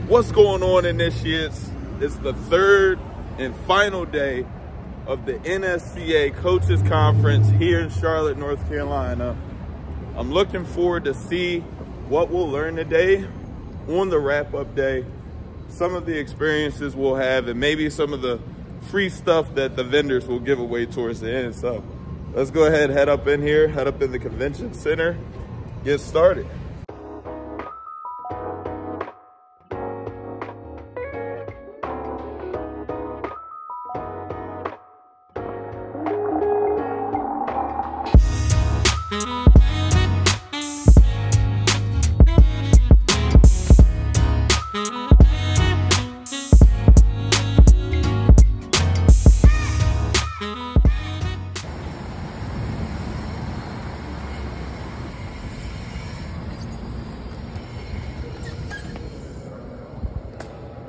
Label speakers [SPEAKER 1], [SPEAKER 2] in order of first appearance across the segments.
[SPEAKER 1] What's going on, initiates? It's the third and final day of the NSCA Coaches Conference here in Charlotte, North Carolina. I'm looking forward to see what we'll learn today on the wrap-up day, some of the experiences we'll have, and maybe some of the free stuff that the vendors will give away towards the end. So let's go ahead, head up in here, head up in the convention center, get started.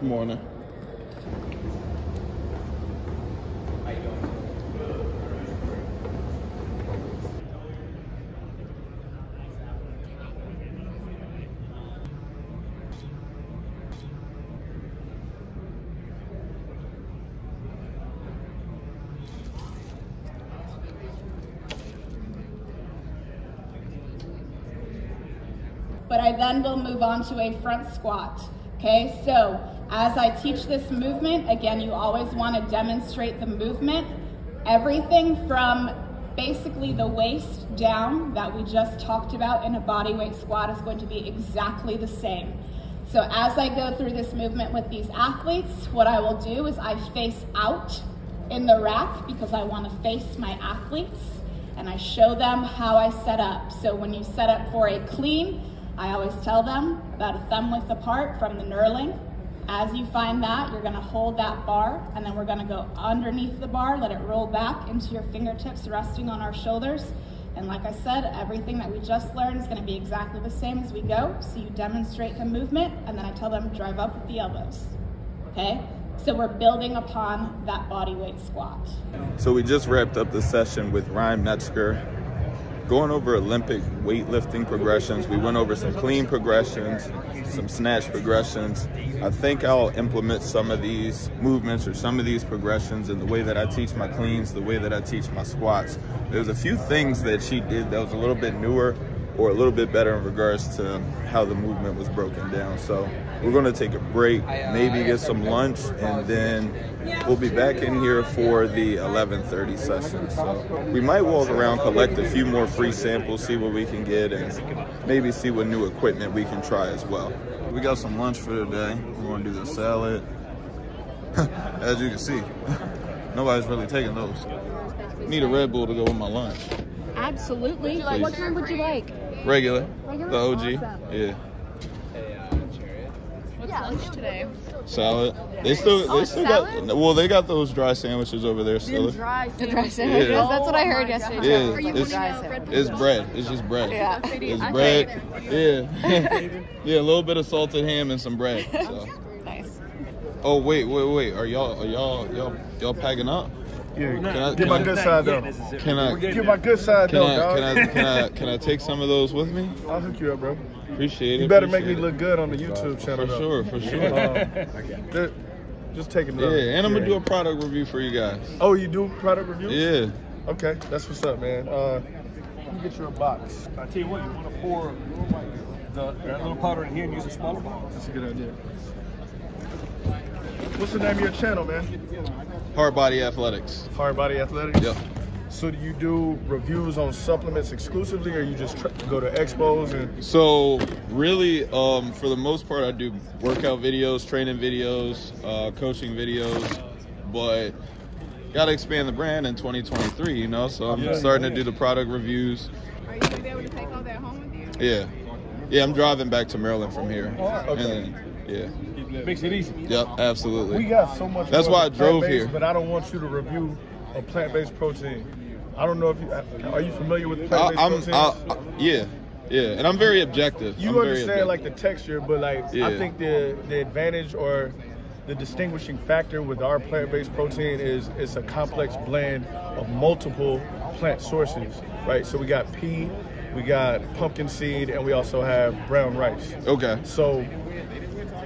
[SPEAKER 1] Good morning.
[SPEAKER 2] But I then will move on to a front squat. Okay, so as I teach this movement, again, you always want to demonstrate the movement. Everything from basically the waist down that we just talked about in a body weight squat is going to be exactly the same. So as I go through this movement with these athletes, what I will do is I face out in the rack because I want to face my athletes, and I show them how I set up. So when you set up for a clean, I always tell them about a thumb width apart from the knurling. As you find that, you're gonna hold that bar, and then we're gonna go underneath the bar, let it roll back into your fingertips resting on our shoulders. And like I said, everything that we just learned is gonna be exactly the same as we go. So you demonstrate the movement, and then I tell them drive up with the elbows, okay? So we're building upon that body weight squat.
[SPEAKER 1] So we just wrapped up the session with Metzger, going over Olympic weightlifting progressions. We went over some clean progressions, some snatch progressions. I think I'll implement some of these movements or some of these progressions in the way that I teach my cleans, the way that I teach my squats. There's a few things that she did that was a little bit newer or a little bit better in regards to how the movement was broken down. So we're gonna take a break, maybe get some lunch, and then we'll be back in here for the 11:30 session. So we might walk around, collect a few more free samples, see what we can get, and maybe see what new equipment we can try as well. We got some lunch for today. We're gonna do the salad. As you can see, nobody's really taking those. Need a Red Bull to go with my lunch.
[SPEAKER 3] Absolutely. What kind would you like?
[SPEAKER 1] Regular. The OG.
[SPEAKER 3] Awesome.
[SPEAKER 1] Yeah.
[SPEAKER 3] What's lunch today?
[SPEAKER 1] Salad. They still
[SPEAKER 3] salad?
[SPEAKER 1] got, well, they got those dry sandwiches over there still.
[SPEAKER 3] The dry sandwiches.
[SPEAKER 1] Yeah.
[SPEAKER 3] That's what I heard yesterday.
[SPEAKER 1] Yeah,
[SPEAKER 3] Are you
[SPEAKER 1] it's bread. It's just bread.
[SPEAKER 3] Yeah.
[SPEAKER 1] It's bread. Yeah. Yeah, a little bit of salted ham and some bread. So.
[SPEAKER 3] Nice.
[SPEAKER 1] Oh wait. Are y'all packing up?
[SPEAKER 4] Yeah, get my good side though.
[SPEAKER 1] Can I
[SPEAKER 4] Get my good side though, dog.
[SPEAKER 1] Can I take some of those with me?
[SPEAKER 4] I'll hook you up, bro.
[SPEAKER 1] Appreciate it.
[SPEAKER 4] You better make me look good on the YouTube channel.
[SPEAKER 1] For sure.
[SPEAKER 4] Just take it.
[SPEAKER 1] Yeah, and I'm gonna do a product review for you guys.
[SPEAKER 4] Oh, you do product reviews?
[SPEAKER 1] Yeah.
[SPEAKER 4] Okay, that's what's up, man. Let me get you a box.
[SPEAKER 5] I tell you what, you want to pour that little powder in here and use a smaller box.
[SPEAKER 4] That's a good idea. What's the name of your channel, man?
[SPEAKER 1] Hardbody Athletics.
[SPEAKER 4] Hardbody Athletics?
[SPEAKER 1] Yep.
[SPEAKER 4] So do you do reviews on supplements exclusively, or you just go to expos? And
[SPEAKER 1] So really, for the most part, I do workout videos, training videos, coaching videos, but gotta expand the brand in 2023, you know? So I'm starting to do the product reviews.
[SPEAKER 3] Are you going to be able to take all that home with you?
[SPEAKER 1] Yeah, I'm driving back to Maryland from here.
[SPEAKER 4] Okay.
[SPEAKER 1] And then,
[SPEAKER 5] Makes it easy.
[SPEAKER 1] Yep, absolutely.
[SPEAKER 4] We got so much.
[SPEAKER 1] That's why I drove here.
[SPEAKER 4] But I don't want you to review a plant-based protein. I don't know if you are you familiar with plant-based proteins?
[SPEAKER 1] Yeah, and I'm very objective.
[SPEAKER 4] You understand like the texture, but like I think the advantage or the distinguishing factor with our plant-based protein is it's a complex blend of multiple plant sources, right? So we got pea, we got pumpkin seed, and we also have brown rice.
[SPEAKER 1] Okay.
[SPEAKER 4] So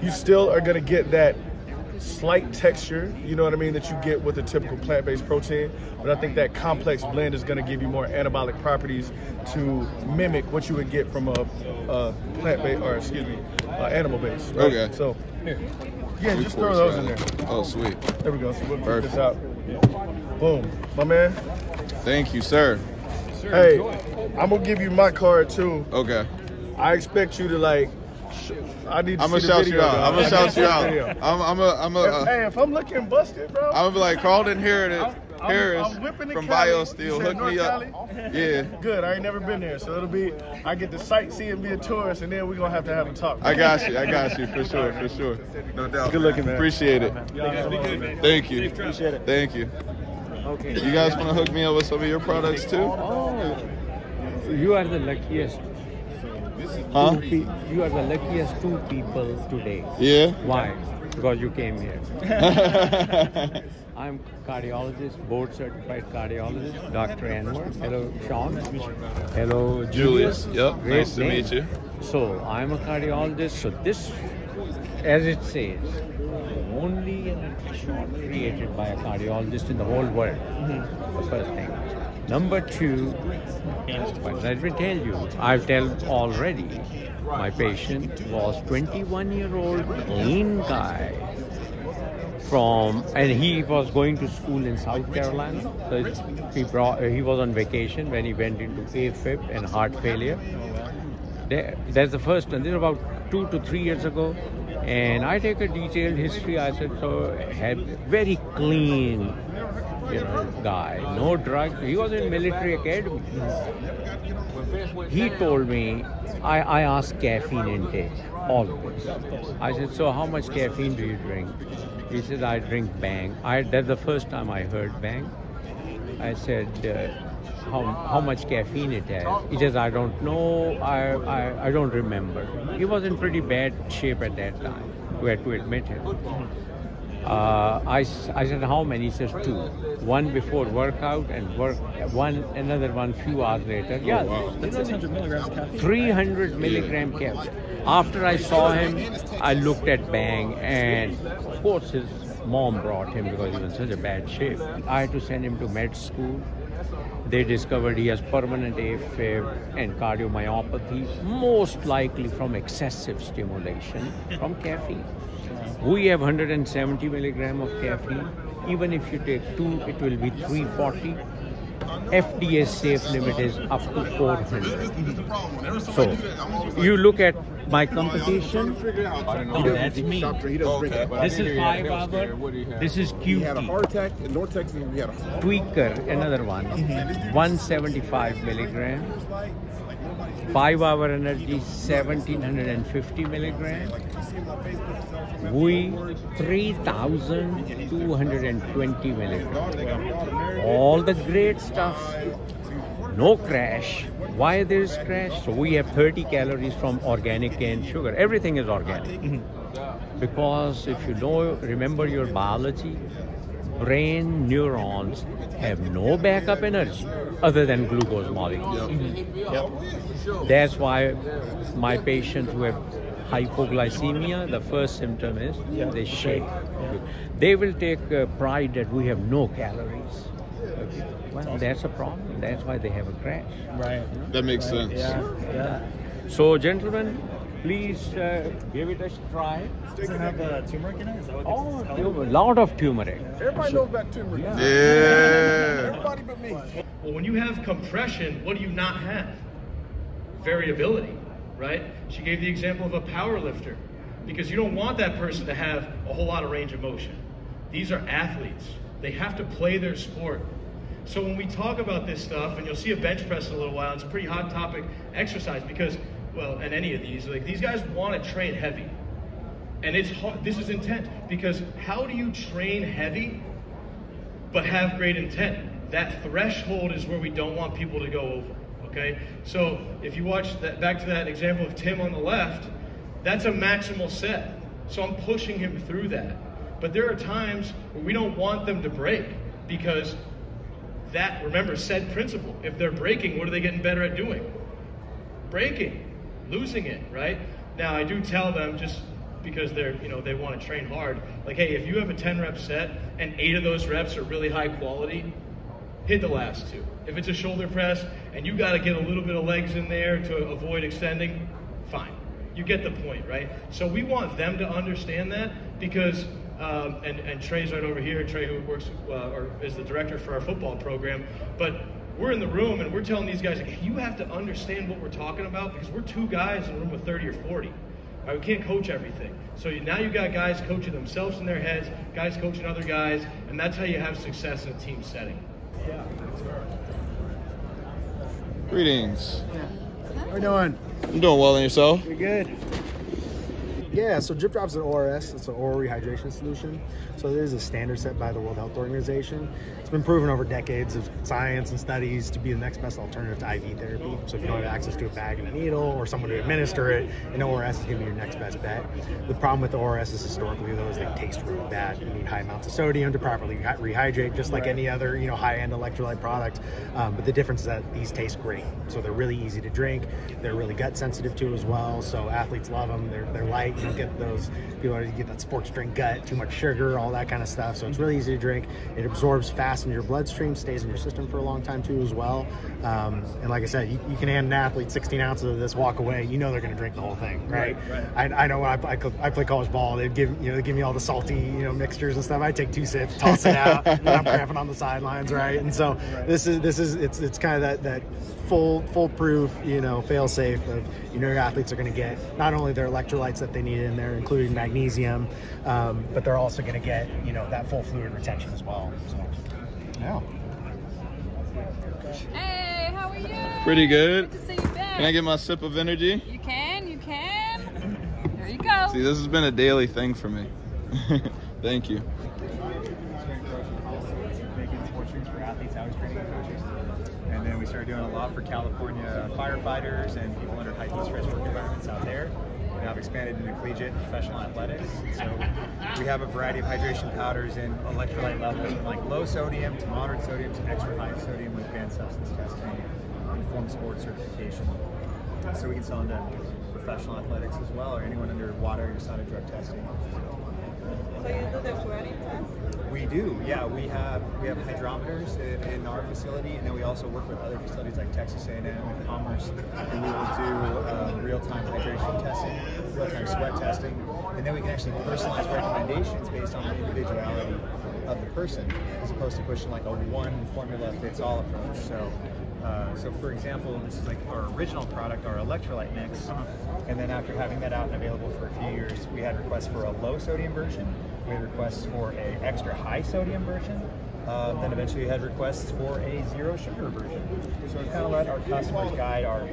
[SPEAKER 4] you still are going to get that slight texture, you know what I mean, that you get with a typical plant-based protein. But I think that complex blend is going to give you more anabolic properties to mimic what you would get from a plant-based, or excuse me, animal-based. Right? Okay. So, here. Yeah, just throw those in there.
[SPEAKER 1] Oh, sweet.
[SPEAKER 4] There we go. So we'll put this out. Boom. My man.
[SPEAKER 1] Thank you, sir.
[SPEAKER 4] Hey, I'm going to give you my card, too.
[SPEAKER 1] Okay.
[SPEAKER 4] I expect you to, like, I'm gonna
[SPEAKER 1] shout you out. I'm gonna shout you out.
[SPEAKER 4] Hey, if I'm looking busted, bro,
[SPEAKER 1] I'm gonna be like, Carlton Harris from BioSteel, hook me up. Yeah.
[SPEAKER 4] Good. I ain't never been there, so it'll be. I get to sightsee and be a tourist, and then we're gonna have a talk.
[SPEAKER 1] I got you for sure. No doubt.
[SPEAKER 4] Good looking, man.
[SPEAKER 1] Appreciate it. Thank you.
[SPEAKER 4] Appreciate it.
[SPEAKER 1] Thank you.
[SPEAKER 6] Okay.
[SPEAKER 1] You guys want to hook me up with some of your products too?
[SPEAKER 6] Oh, you are the luckiest.
[SPEAKER 1] Huh?
[SPEAKER 6] You are the luckiest two people today.
[SPEAKER 1] Yeah?
[SPEAKER 6] Why? Because you came here. I'm cardiologist, board certified cardiologist, Dr. Anwar. Hello, Shawn. Hello, Julius.
[SPEAKER 1] Yep.
[SPEAKER 6] Great
[SPEAKER 1] Nice to
[SPEAKER 6] name.
[SPEAKER 1] meet you.
[SPEAKER 6] So I'm a cardiologist. So this, as it says, only an shot created by a cardiologist in the whole world. The first thing. Number two, but let me tell you, I've told already, my patient was 21-year-old clean guy and he was going to school in South Carolina. So he was on vacation when he went into AFib and heart failure. That's the first one. This is about 2 to 3 years ago. And I take a detailed history. I said, so had very clean, guy, no drugs. He was in military academy. He told me, I asked caffeine intake, always. I said, so how much caffeine do you drink? He said, I drink Bang. That's the first time I heard Bang. I said, how much caffeine it has? He says, I don't know, I don't remember. He was in pretty bad shape at that time. We had to admit him. I said, how many? He says, 2. One before workout and another one few hours later. Yeah,
[SPEAKER 1] wow.
[SPEAKER 6] That's 600 milligrams of caffeine. 300 milligram caffeine. After I saw him, I looked at Bang, and of course his mom brought him because he was in such a bad shape. I had to send him to med school. They discovered he has permanent AFib and cardiomyopathy, most likely from excessive stimulation from caffeine. We have 170 milligram of caffeine. Even if you take 2, it will be 340. FDA safe limit is up to 400. So you look at my competition. That's me. This is 5 hour. This is QT.
[SPEAKER 7] He had a heart attack in North Texas. We had a
[SPEAKER 6] Tweaker, another one. 175 milligram. 5 hour energy, 1750 milligram. We 3220 milligram. All the great stuff. No crash. Why there is crash? So we have 30 calories from organic cane sugar. Everything is organic. Because if you remember your biology, brain neurons have no backup energy other than glucose molecules. That's why my patients who have hypoglycemia, the first symptom is they shake. They will take pride that we have no calories. Well, that's a problem. That's why they have a crash.
[SPEAKER 1] Right. That makes sense.
[SPEAKER 6] Yeah. So, gentlemen, please give it a try.
[SPEAKER 8] Does it have turmeric in it? Is that what
[SPEAKER 6] a lot of turmeric.
[SPEAKER 4] Everybody knows about turmeric.
[SPEAKER 1] Yeah.
[SPEAKER 4] Everybody but me.
[SPEAKER 9] Well, when you have compression, what do you not have? Variability, right? She gave the example of a power lifter, because you don't want that person to have a whole lot of range of motion. These are athletes. They have to play their sport. So when we talk about this stuff, and you'll see a bench press in a little while, it's a pretty hot topic exercise because, well, and any of these, like these guys want to train heavy. And it's hard. This is intent, because how do you train heavy but have great intent? That threshold is where we don't want people to go over, okay? So if you watch that, back to that example of Tim on the left, that's a maximal set. So I'm pushing him through that. But there are times where we don't want them to break, because that, remember, said principle. If they're breaking, what are they getting better at doing? Breaking, losing it, right? Now, I do tell them, just because they're, you know, they want to train hard. Like, hey, if you have a 10 rep set and 8 of those reps are really high quality, hit the last 2. If it's a shoulder press and you got to get a little bit of legs in there to avoid extending, fine. You get the point, right? So we want them to understand that, because and Trey's right over here, Trey, who works or is the director for our football program, but we're in the room and we're telling these guys, like, you have to understand what we're talking about, because we're 2 guys in a room with 30 or 40. Right? We can't coach everything. So now you got guys coaching themselves in their heads, guys coaching other guys, and that's how you have success in a team setting.
[SPEAKER 10] Yeah.
[SPEAKER 1] Greetings.
[SPEAKER 10] How you doing?
[SPEAKER 1] I'm doing well, and yourself?
[SPEAKER 10] You're good. Yeah, so Drip Drop's an ORS. It's an oral rehydration solution. So there's a standard set by the World Health Organization. It's been proven over decades of science and studies to be the next best alternative to IV therapy. So if you don't have access to a bag and a needle or someone to administer it, an ORS is going to be your next best bet. The problem with the ORS is historically, though, is they taste really bad. You need high amounts of sodium to properly rehydrate, just like any other, you know, high-end electrolyte product. But the difference is that these taste great. So they're really easy to drink. They're really gut sensitive too as well. So athletes love them. They're light. You don't get those, you know, you get that sports drink gut, too much sugar, all that kind of stuff. So it's really easy to drink. It absorbs fast into your bloodstream, stays in your system for a long time too as well. And like I said, you can hand an athlete 16 ounces of this, walk away, you know they're going to drink the whole thing, right? I know when I play college ball, they give me all the salty, you know, mixtures and stuff. I take 2 sips, toss it out, and I'm cramping on the sidelines, right? And so this is it's kind of that foolproof, you know, fail safe of, you know, your athletes are going to get not only their electrolytes that they need in there, including magnesium, but they're also going to get, you know, that full fluid retention as well. So, yeah.
[SPEAKER 3] Hey, how are you?
[SPEAKER 1] Pretty good.
[SPEAKER 3] Good to see you back.
[SPEAKER 1] Can I get my sip of energy?
[SPEAKER 3] You can. There you go.
[SPEAKER 1] See, this has been a daily thing for me. Thank you.
[SPEAKER 8] Making sports drinks for athletes, I was training coaches. And then we started doing a lot for California firefighters and people under high heat stress work environments out there. And I've expanded into collegiate and professional athletics. So we have a variety of hydration powders and electrolyte levels from like low sodium to moderate sodium to extra high sodium with advanced substance testing, informed sports certification. So we can sell into professional athletics as well, or anyone under water or sonic drug testing.
[SPEAKER 11] So you do the sweating test?
[SPEAKER 8] We do, yeah. We have hydrometers in our facility, and then we also work with other facilities like Texas A&M and Commerce, and we will do real-time hydration testing, real-time sweat testing, and then we can actually personalize recommendations based on the individuality of the person, as opposed to pushing like a one formula fits all approach. So for example, this is like our original product, our electrolyte mix, and then after having that out and available for a few years, we had requests for a low sodium version, we had requests for a extra high sodium version, then eventually we had requests for a 0 sugar version. So we kind of let our customers guide our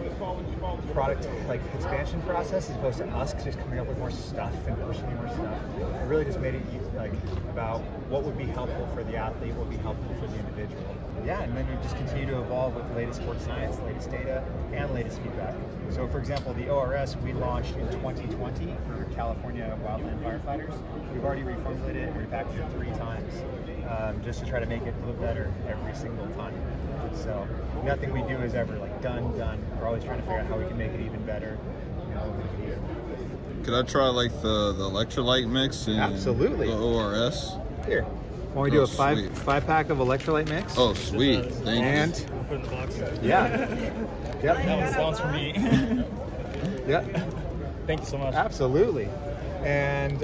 [SPEAKER 8] product like expansion process, as opposed to us just coming up with more stuff and pushing more stuff. It really just made it like about what would be helpful for the athlete, what would be helpful for the individual. Yeah, and then we just continue to evolve with the latest sports science, latest data, and latest feedback. So for example, the ORS we launched in 2020 for California WOULDN firefighters. We've already reformulated and repackaged it 3 times, just to try to make it look better every single time. So nothing we do is ever like done. We're always trying to figure out how we can make it even better. You know,
[SPEAKER 1] could I try like the electrolyte mix and
[SPEAKER 8] absolutely
[SPEAKER 1] the ORS?
[SPEAKER 8] Here. Want we do a five pack of electrolyte mix?
[SPEAKER 1] Oh, sweet. Thank you.
[SPEAKER 8] We'll put in the box.
[SPEAKER 5] Yeah.
[SPEAKER 8] Yep.
[SPEAKER 5] That one's for me.
[SPEAKER 8] Yep.
[SPEAKER 5] Thank you so much.
[SPEAKER 8] Absolutely. And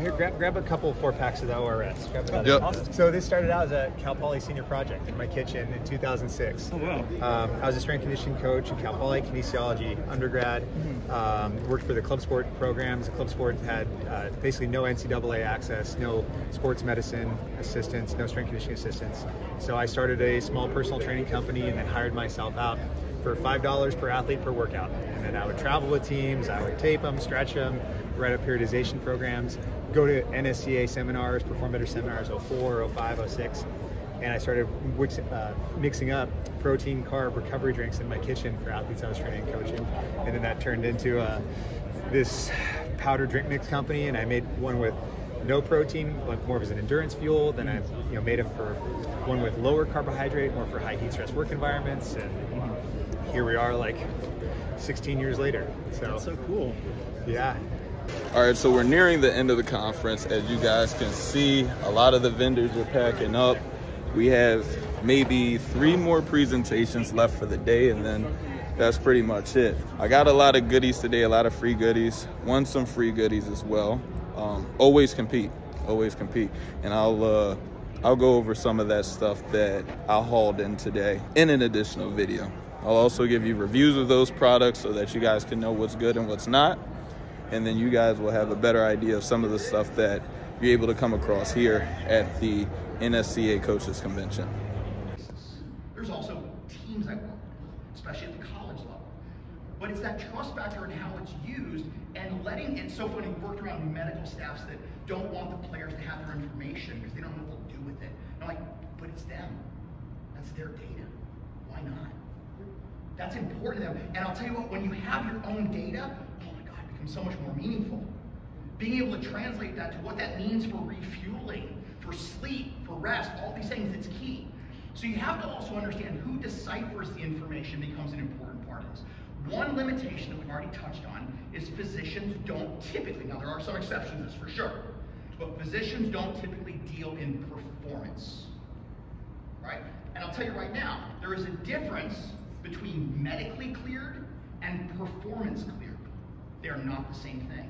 [SPEAKER 8] here, grab a couple 4-packs of the ORS. Grab another.
[SPEAKER 1] Yep.
[SPEAKER 8] Awesome. So this started out as a Cal Poly senior project in my kitchen in 2006.
[SPEAKER 5] Oh, wow.
[SPEAKER 8] I was a strength conditioning coach in Cal Poly kinesiology undergrad. Worked for the club sport programs. The club sport had basically no NCAA access, no sports medicine assistance, no strength conditioning assistance. So I started a small personal training company and then hired myself out for $5 per athlete per workout. And then I would travel with teams, I would tape them, stretch them, write up periodization programs, go to NSCA seminars, Perform Better seminars, 04, 05, 06. And I started mixing up protein, carb, recovery drinks in my kitchen for athletes I was training and coaching. And then that turned into this powder drink mix company, and I made one with no protein, like more of as an endurance fuel. Then I made them for one with lower carbohydrate, more for high heat stress work environments. And here we are like 16 years later. So
[SPEAKER 5] that's so cool.
[SPEAKER 8] Yeah.
[SPEAKER 1] All right, so we're nearing the end of the conference. As you guys can see, a lot of the vendors are packing up. We have maybe 3 more presentations left for the day, and then that's pretty much it. I got a lot of goodies today, a lot of free goodies. Won some free goodies as well. Always compete, and I'll go over some of that stuff that I hauled in today in an additional video. I'll also give you reviews of those products so that you guys can know what's good and what's not. And then you guys will have a better idea of some of the stuff that you're able to come across here at the NSCA Coaches Convention.
[SPEAKER 12] There's also teams I work with, especially at the college level. But it's that trust factor and how it's used, and letting it, so funny, we worked around medical staffs that don't want the players to have their information because they don't know what they'll do with it. And I'm like, but it's them. That's their data. Why not? That's important to them. And I'll tell you what, when you have your own data, so much more meaningful. Being able to translate that to what that means for refueling, for sleep, for rest, all these things, it's key. So you have to also understand who deciphers the information becomes an important part of this. One limitation that we've already touched on is physicians don't typically, now there are some exceptions to this for sure, but physicians don't typically deal in performance, right? And I'll tell you right now, there is a difference between medically cleared and performance cleared. They are not the same thing.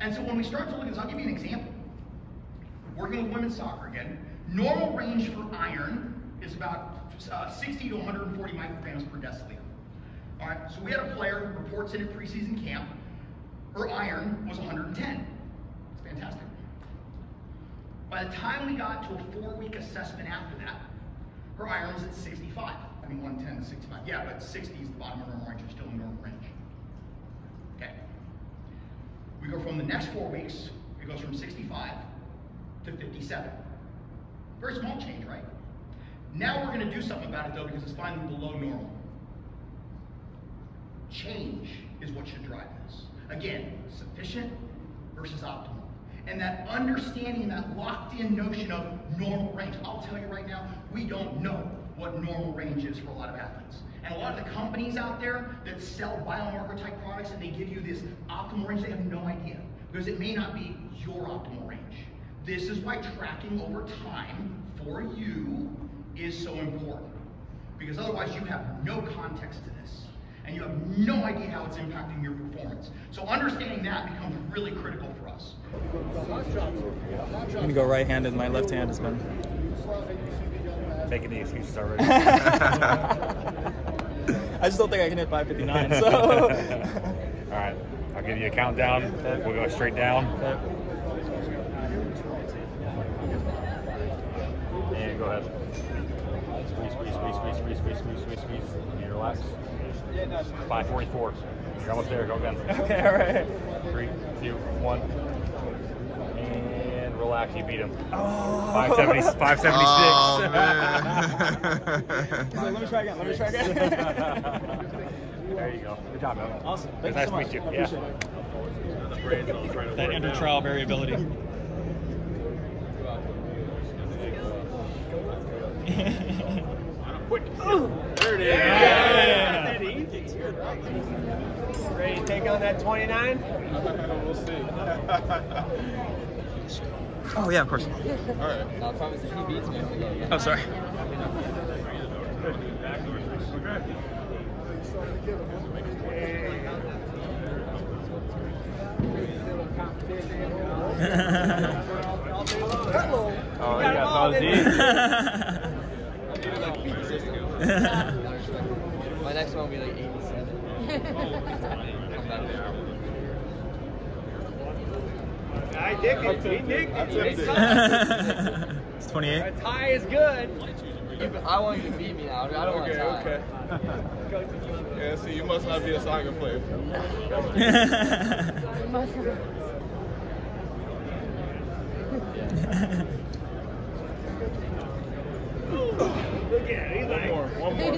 [SPEAKER 12] And so when we start to look at this, I'll give you an example. Working with women's soccer again, normal range for iron is about 60 to 140 micrograms per deciliter. All right, so we had a player who reports in at preseason camp, her iron was 110. It's fantastic. By the time we got to a 4-week assessment after that, her iron was at 65. I mean, 110 to 65. Yeah, but 60 is the bottom of normal range, you're still in normal range. Okay. We go from the next 4 weeks, it goes from 65 to 57. Very small change, right? Now we're going to do something about it though, because it's finally below normal. Change is what should drive this. Again, sufficient versus optimal. And that understanding, that locked in notion of normal range. I'll tell you right now, we don't know what normal range is for a lot of athletes. And a lot of the companies out there that sell biomarker type products and they give you this optimal range, they have no idea, because it may not be your optimal range. This is why tracking over time for you is so important, because otherwise you have no context to this and you have no idea how it's impacting your performance. So understanding that becomes really critical for us.
[SPEAKER 13] I'm gonna go right-handed, my left hand has been
[SPEAKER 14] taking the excuses already.
[SPEAKER 13] I just don't think I can hit 559, so.
[SPEAKER 14] All right, I'll give you a countdown. We'll go straight down. And go ahead. Squeeze. And relax. 544. You're almost there. Go again.
[SPEAKER 13] Okay, all right.
[SPEAKER 14] 3, 2, 1. And relax. You beat him.
[SPEAKER 13] Oh.
[SPEAKER 14] 576.
[SPEAKER 13] Oh, man. Let me try again.
[SPEAKER 14] There you go. Good job, man.
[SPEAKER 13] Awesome.
[SPEAKER 14] It's nice to meet you. Yeah.
[SPEAKER 13] That inter-trial variability.
[SPEAKER 14] There it is.
[SPEAKER 13] Yeah.
[SPEAKER 5] Ready to take on that 29?
[SPEAKER 1] We'll see.
[SPEAKER 13] Oh, yeah, of course.
[SPEAKER 1] All right.
[SPEAKER 15] No, I promise if he beats me, I'm gonna go again.
[SPEAKER 13] Oh, sorry.
[SPEAKER 14] Oh, you got
[SPEAKER 15] My next one will be like 87.
[SPEAKER 5] I dig it.
[SPEAKER 13] It's 28.
[SPEAKER 5] A tie is good.
[SPEAKER 15] I want you to beat me now. I don't want to tie.
[SPEAKER 1] Okay. Yeah, see, you must not be a soccer player.
[SPEAKER 5] Look at it. He's like,
[SPEAKER 1] One more.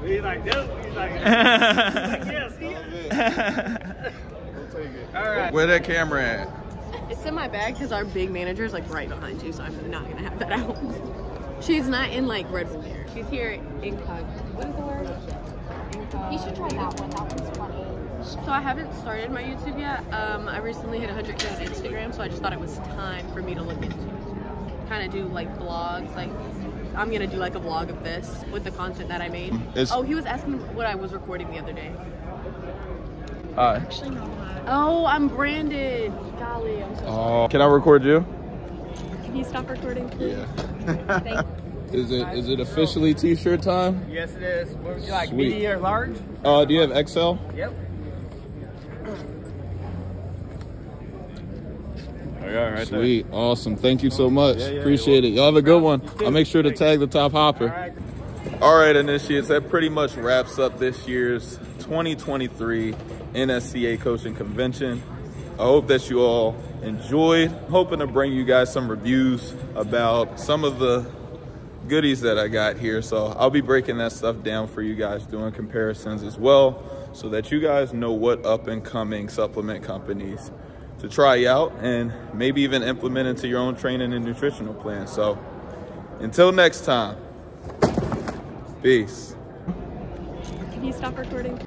[SPEAKER 5] He's like, no. He's like, yes.
[SPEAKER 1] We'll take it.
[SPEAKER 5] All right.
[SPEAKER 1] Where that camera at?
[SPEAKER 16] It's in my bag because our big manager is like right behind you, so I'm not gonna have that out. She's not in like Red Bull here. She's here in what is the word?
[SPEAKER 17] You should try that one. That one's funny.
[SPEAKER 16] So I haven't started my YouTube yet. I recently hit 100K on Instagram, so I just thought it was time for me to look into YouTube. Kind of do like vlogs. Like I'm gonna do like a vlog of this with the content that I made. Oh, he was asking what I was recording the other day. Actually not. Oh, I'm branded. Golly, I'm so sorry.
[SPEAKER 1] Can I record you?
[SPEAKER 16] Can you stop recording, please?
[SPEAKER 1] Yeah. Is it officially t-shirt time?
[SPEAKER 15] Yes, it is. What would you like,
[SPEAKER 1] Sweet.
[SPEAKER 15] medium or large?
[SPEAKER 1] Do you have XL?
[SPEAKER 15] Yep.
[SPEAKER 1] Right Sweet. There. Awesome. Thank you so much. Appreciate it. Y'all have a good one. I'll make sure to tag the top hopper. All right, initiates, that pretty much wraps up this year's 2023 NSCA Coaching Convention. I hope that you all enjoyed. I'm hoping to bring you guys some reviews about some of the goodies that I got here. So I'll be breaking that stuff down for you guys, doing comparisons as well, so that you guys know what up and coming supplement companies to try out and maybe even implement into your own training and nutritional plan. So until next time, peace.
[SPEAKER 16] Can you stop recording?